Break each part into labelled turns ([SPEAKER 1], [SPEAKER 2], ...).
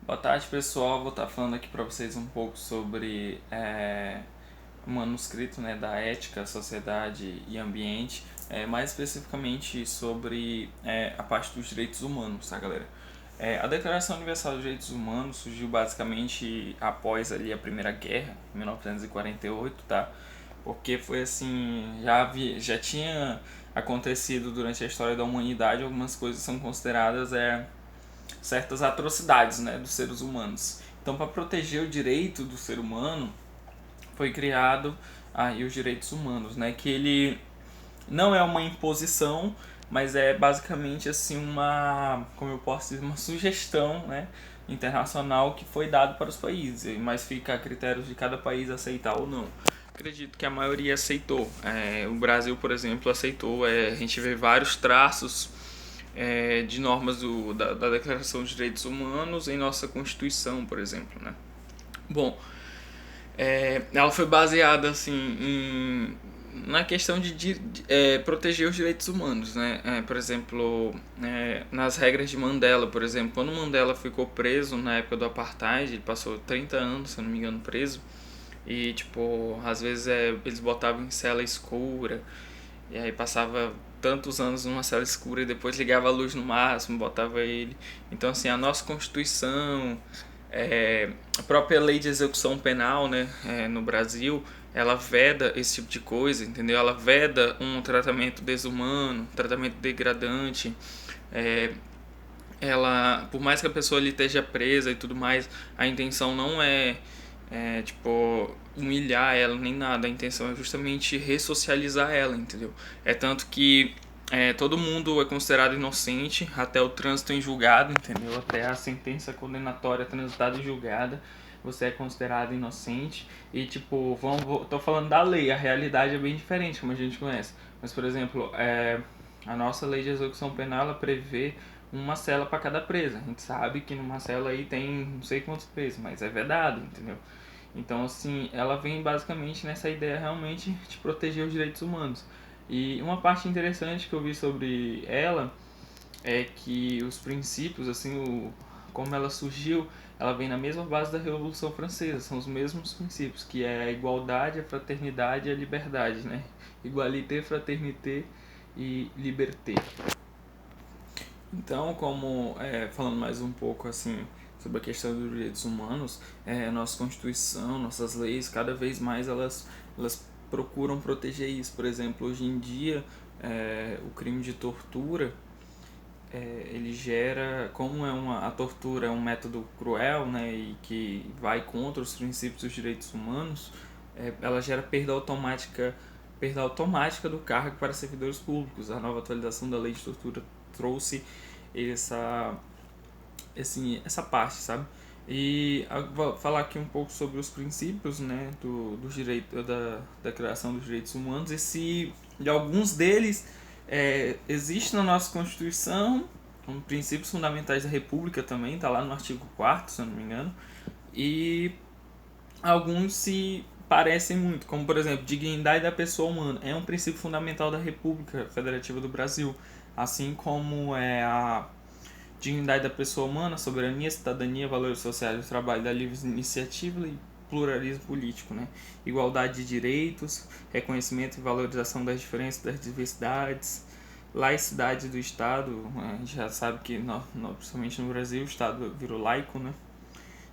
[SPEAKER 1] Boa tarde, pessoal. Vou estar falando aqui para vocês um pouco sobre o manuscrito, né, da Ética, Sociedade e Ambiente, mais especificamente sobre a parte dos direitos humanos, tá, galera? A Declaração Universal dos Direitos Humanos surgiu basicamente após ali a Primeira Guerra, em 1948, tá? Porque foi assim, já tinha acontecido durante a história da humanidade, algumas coisas são consideradas certas atrocidades, né, dos seres humanos. Então, para proteger o direito do ser humano, foi criado aí os direitos humanos, né, que ele não é uma imposição, mas é basicamente assim como eu posso dizer, uma sugestão, né, internacional que foi dado para os países, mas fica a critérios de cada país aceitar ou não. Acredito que a maioria aceitou. O Brasil, por exemplo, aceitou. A gente vê vários traços de normas da Declaração dos Direitos Humanos em nossa Constituição, por exemplo, né? Bom, ela foi baseada assim na questão de proteger os direitos humanos, né? Por exemplo, nas regras de Mandela, por exemplo, quando Mandela ficou preso na época do apartheid, ele passou 30 anos, se eu não me engano, preso. E, tipo, às vezes eles botavam em cela escura, e aí passava tantos anos numa cela escura e depois ligava a luz no máximo, botava ele. Então, assim, a nossa Constituição, a própria lei de execução penal, né, no Brasil, ela veda esse tipo de coisa, entendeu? Ela veda um tratamento desumano, um tratamento degradante. É, ela, por mais que a pessoa ali esteja presa e tudo mais, a intenção não tipo, humilhar ela nem nada. A intenção é justamente ressocializar ela, entendeu? É tanto que todo mundo é considerado inocente até o trânsito em julgado, entendeu? Até a sentença condenatória transitada em julgada, você é considerado inocente. E, tipo, tô falando da lei, a realidade é bem diferente, como a gente conhece. Mas, por exemplo, a nossa lei de execução penal, ela prevê uma cela para cada presa. A gente sabe que numa cela aí tem não sei quantos presos, mas é vedado, entendeu? Então, assim, ela vem basicamente nessa ideia realmente de proteger os direitos humanos. E uma parte interessante que eu vi sobre ela é que os princípios, assim, como ela surgiu, ela vem na mesma base da Revolução Francesa, são os mesmos princípios, que é a igualdade, a fraternidade e a liberdade, né? Igualité, fraternité e liberté. Então, falando mais um pouco assim sobre a questão dos direitos humanos, nossa Constituição, nossas leis, cada vez mais elas procuram proteger isso. Por exemplo, hoje em dia, o crime de tortura, ele gera, a tortura é um método cruel, né, e que vai contra os princípios dos direitos humanos, ela gera perda automática do cargo para servidores públicos. A nova atualização da lei de tortura trouxe essa, essa parte, sabe? E vou falar aqui um pouco sobre os princípios, né, dos direitos, da Declaração dos Direitos Humanos, e se de alguns deles existe na nossa Constituição, como princípios fundamentais da República também, está lá no artigo 4º, se eu não me engano, e alguns se parecem muito, como por exemplo, dignidade da pessoa humana, é um princípio fundamental da República Federativa do Brasil, assim como é a dignidade da pessoa humana, soberania, cidadania, valores sociais do trabalho, da livre iniciativa e pluralismo político, né? Igualdade de direitos, reconhecimento e valorização das diferenças, das diversidades, laicidade do Estado, a gente já sabe que, principalmente no Brasil, o Estado virou laico, né?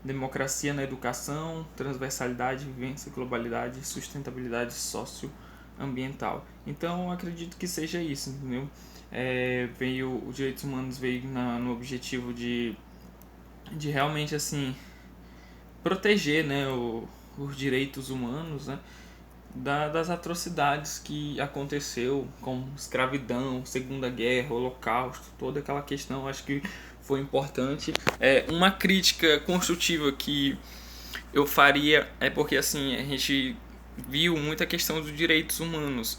[SPEAKER 1] Democracia na educação, transversalidade, vivência, globalidade e sustentabilidade socioambiental. Então, acredito que seja isso, entendeu? Os direitos humanos veio no objetivo de realmente assim proteger, né, os direitos humanos, né, das atrocidades que aconteceu, como escravidão, Segunda Guerra, Holocausto, toda aquela questão. Acho que foi importante. Uma crítica construtiva que eu faria é porque assim a gente viu muita questão dos direitos humanos,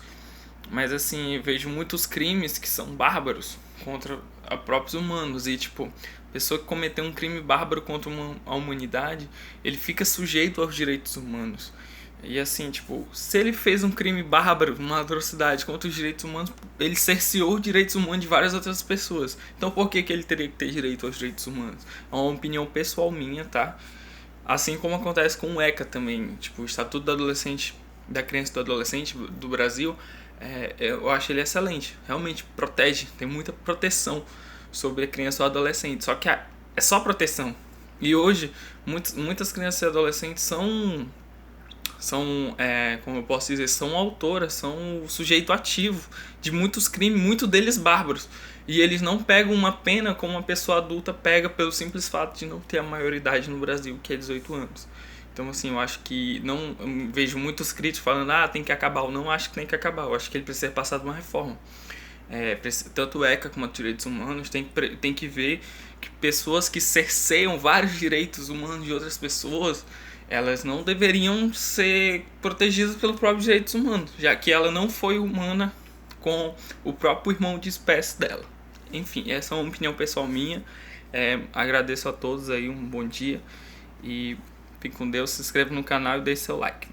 [SPEAKER 1] mas assim, eu vejo muitos crimes que são bárbaros contra a próprios humanos. E tipo, a pessoa que cometeu um crime bárbaro contra a humanidade, ele fica sujeito aos direitos humanos. E assim, tipo, se ele fez um crime bárbaro, uma atrocidade contra os direitos humanos, ele cerceou os direitos humanos de várias outras pessoas. Então por que ele teria que ter direito aos direitos humanos? É uma opinião pessoal minha, tá? Assim como acontece com o ECA também, tipo, o Estatuto do Adolescente, da Criança e do Adolescente do Brasil, eu acho ele excelente. Realmente protege, tem muita proteção sobre a criança ou adolescente. Só que é só proteção. E hoje, muitas crianças e adolescentes são, como eu posso dizer, são autoras, são o sujeito ativo de muitos crimes, muitos deles bárbaros. E eles não pegam uma pena como uma pessoa adulta pega pelo simples fato de não ter a maioridade no Brasil, que é 18 anos. Então, assim, eu acho que não. Eu vejo muitos críticos falando, tem que acabar. Eu não acho que tem que acabar. Eu acho que ele precisa ser passado uma reforma. Tanto o ECA como os direitos humanos tem que ver que pessoas que cerceiam vários direitos humanos de outras pessoas, elas não deveriam ser protegidas pelos próprios direitos humanos, já que ela não foi humana com o próprio irmão de espécie dela. Enfim, essa é uma opinião pessoal minha. Agradeço a todos aí, um bom dia e fique com Deus. Se inscreva no canal e deixe seu like.